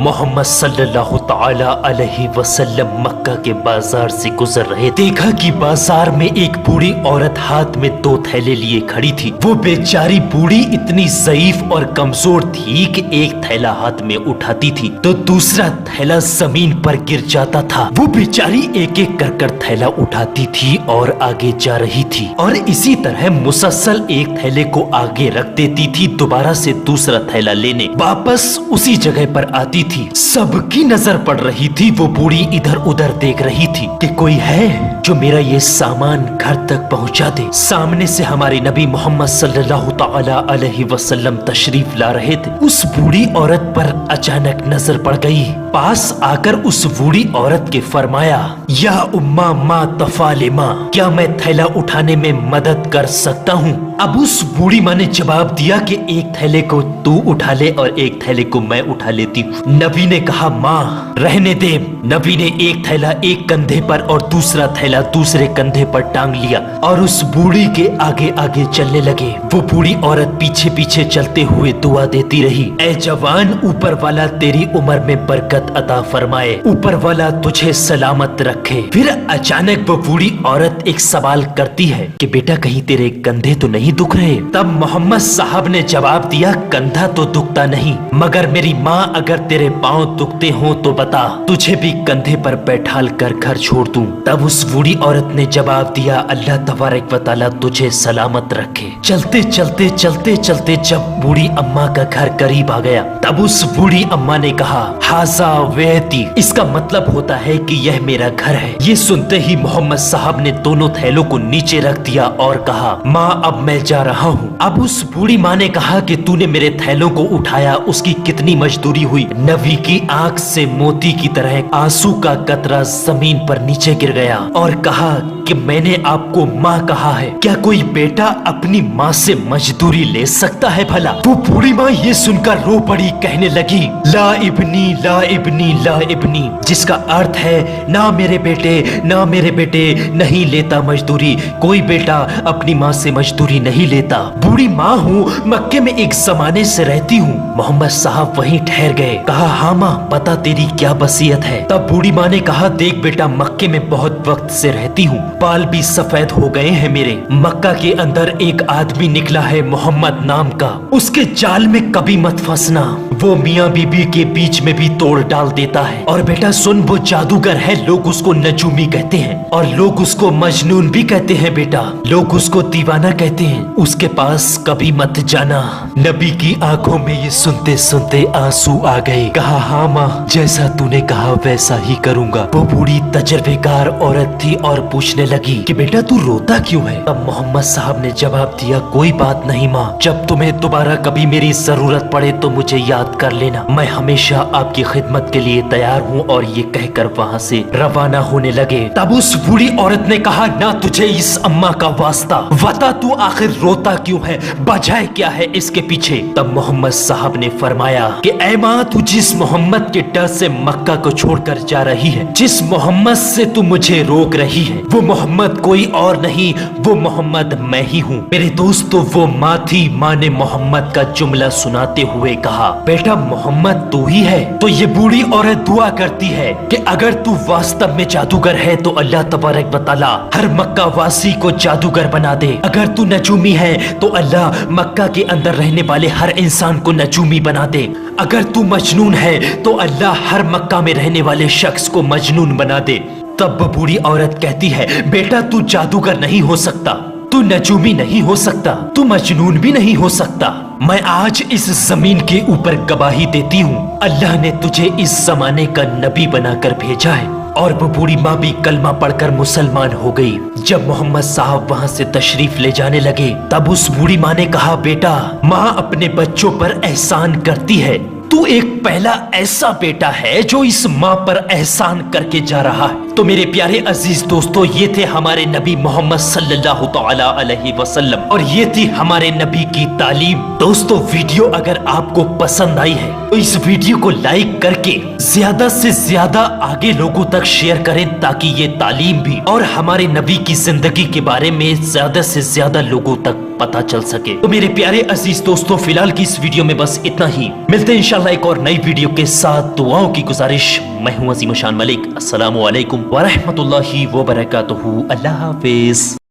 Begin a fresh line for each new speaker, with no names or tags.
मोहम्मद सल्लल्लाहु ताला अलैहि वसल्लम मक्का के बाजार से गुजर रहे। देखा कि बाजार में एक बूढ़ी औरत हाथ में 2 थैले लिए खड़ी थी। वो बेचारी बूढ़ी इतनी ज़ईफ और कमजोर थी कि एक थैला हाथ में उठाती थी तो दूसरा थैला जमीन पर गिर जाता था। वो बेचारी एक एक कर थैला उठाती थी और आगे जा रही थी और इसी तरह मुसलसल एक थैले को आगे रख देती थी, दोबारा से दूसरा थैला लेने वापस उसी जगह पर आती थी। सबकी नजर पड़ रही थी। वो बूढ़ी इधर उधर देख रही थी कि कोई है जो मेरा ये सामान घर तक पहुंचा दे। सामने से हमारे नबी मोहम्मद सल्लल्लाहु ताला अलैहि वसल्लम तशरीफ ला रहे थे। उस बूढ़ी औरत पर अचानक नजर पड़ गई। पास आकर उस बूढ़ी औरत के फरमाया, या उम्मा मा तफालिमा, क्या मैं थैला उठाने में मदद कर सकता हूँ? अब उस बूढ़ी माँ ने जवाब दिया कि एक थैले को तू उठा ले और एक थैले को मैं उठा लेती हूँ। नबी ने कहा, माँ रहने दे। नबी ने एक थैला एक कंधे पर और दूसरा थैला दूसरे कंधे पर टांग लिया और उस बूढ़ी के आगे आगे चलने लगे। वो बूढ़ी औरत पीछे पीछे चलते हुए दुआ देती रही, ऐ जवान, ऊपर वाला तेरी उम्र में बरकत अता फरमाए, ऊपर वाला तुझे सलामत रखे। फिर अचानक वो बूढ़ी औरत एक सवाल करती है कि बेटा कहीं तेरे कंधे तो नहीं दुख रहे? तब मोहम्मद साहब ने जवाब दिया, कंधा तो दुखता नहीं, मगर मेरी माँ अगर तेरे पाँव दुखते हो तो बता, तुझे भी कंधे पर बैठाल कर घर छोड़ दूं। तब उस बूढ़ी औरत ने जवाब दिया, अल्लाह तबारक व तआला तुझे सलामत रखे। चलते चलते चलते चलते जब बूढ़ी अम्मा का घर करीब आ गया तब उस बूढ़ी अम्मा ने कहा, हाजा वेती, इसका मतलब होता है कि यह मेरा घर है। ये सुनते ही मोहम्मद साहब ने दोनों थैलों को नीचे रख दिया और कहा, माँ अब मैं जा रहा हूँ। अब उस बूढ़ी माँ ने कहा कि तूने मेरे थैलों को उठाया, उसकी कितनी मजदूरी हुई? नबी की आंख से मोती की तरह आंसू का कतरा जमीन पर नीचे गिर गया और कहा कि मैंने आपको माँ कहा है, क्या कोई बेटा अपनी माँ से मजदूरी ले सकता है भला? वो बूढ़ी माँ ये सुनकर रो पड़ी, कहने लगी, ला इब्नी ला इब्नी ला इब्नी, जिसका अर्थ है ना मेरे बेटे ना मेरे बेटे नहीं लेता मजदूरी, कोई बेटा अपनी माँ से मजदूरी नहीं लेता। बूढ़ी माँ हूँ, मक्के में एक जमाने से रहती हूँ। मोहम्मद साहब वहीं ठहर गए। कहा, हाँ माँ बता तेरी क्या वसीयत है? तब बूढ़ी माँ ने कहा, देख बेटा मक्के में बहुत वक्त से रहती हूँ, बाल भी सफेद हो गए हैं मेरे। मक्का के अंदर एक आदमी निकला है मोहम्मद नाम का, उसके जाल में कभी मत फंसना, वो मियाँ बीबी के बीच में भी तोड़ डाल देता है। और बेटा सुन, वो जादूगर है, लोग उसको नजूमी कहते हैं और लोग उसको मजनून भी कहते हैं बेटा, लोग उसको दीवाना कहते हैं, उसके पास कभी मत जाना। नबी की आंखों में ये सुनते सुनते आंसू आ गए। कहा, हाँ माँ जैसा तूने कहा वैसा ही करूँगा। वो बूढ़ी तजर्बेकार औरत थी और पूछने लगी कि बेटा तू रोता क्यों है? तब मोहम्मद साहब ने जवाब दिया, कोई बात नहीं माँ, जब तुम्हें दोबारा कभी मेरी जरूरत पड़े तो मुझे याद कर लेना, मैं हमेशा आपकी खिदमत के लिए तैयार हूँ। और ये कहकर वहाँ से रवाना होने लगे। तब उस बूढ़ी औरत ने कहा, ना तुझे इस अम्मा का वास्ता, बता तू आखिर रोता क्यों है, वजह क्या है इसके पीछे? तब मोहम्मद साहब ने फरमाया कि ऐ माँ, तू जिस मोहम्मद के डर से मक्का को छोड़कर जा रही है, जिस मोहम्मद से तू मुझे रोक रही है, वो मोहम्मद कोई और नहीं, वो मोहम्मद मैं ही हूँ। मेरे दोस्तों वो माँ थी। माँ ने मोहम्मद का जुमला सुनाते हुए कहा, बेटा मोहम्मद तू ही है। तो ये बूढ़ी औरत दुआ करती है कि अगर तू वास्तव में जादूगर है तो अल्लाह तबारक व तआला हर मक्का वासी को जादूगर बना दे। अगर तू नजूमी है तो अल्लाह मक्का के अंदर रहने वाले हर इंसान को नजूमी बना दे। अगर तू मजनून है तो अल्लाह हर मक्का में रहने वाले शख्स को मजनून बना दे। तब बूढ़ी औरत कहती है, बेटा तू जादूगर नहीं हो सकता, तू नजूमी नहीं हो सकता, तू मजनून भी नहीं हो सकता। मैं आज इस जमीन के ऊपर गवाही देती हूँ, अल्लाह ने तुझे इस जमाने का नबी बनाकर भेजा है। और वो बूढ़ी माँ भी कलमा पढ़कर मुसलमान हो गई। जब मोहम्मद साहब वहाँ से तशरीफ ले जाने लगे तब उस बूढ़ी माँ ने कहा, बेटा माँ अपने बच्चों पर एहसान करती है, तू एक पहला ऐसा बेटा है जो इस माँ पर एहसान करके जा रहा है। تو میرے پیارے عزیز دوستو، یہ تھے ہمارے نبی محمد صلی اللہ تعالی علیہ وسلم اور یہ تھی ہمارے نبی کی تعلیم۔ دوستو ویڈیو اگر آپ کو پسند آئی ہے تو اس ویڈیو کو لائک کر کے زیادہ سے زیادہ آگے لوگوں تک شیئر کریں تاکہ یہ تعلیم بھی اور ہمارے نبی کی زندگی کے بارے میں زیادہ سے زیادہ لوگوں تک پتہ چل سکے۔ تو میرے پیارے عزیز دوستو فی الحال کی اس ویڈیو میں بس اتنا ہی، ملتے ہیں انشاءاللہ ایک اور نئی ویڈیو کے ساتھ۔ دعاؤں کی گزارش، میں ہوں عظیم الشان ملک، السلام علیکم ورحمۃ اللہ وبرکاتہ، اللہ حافظ۔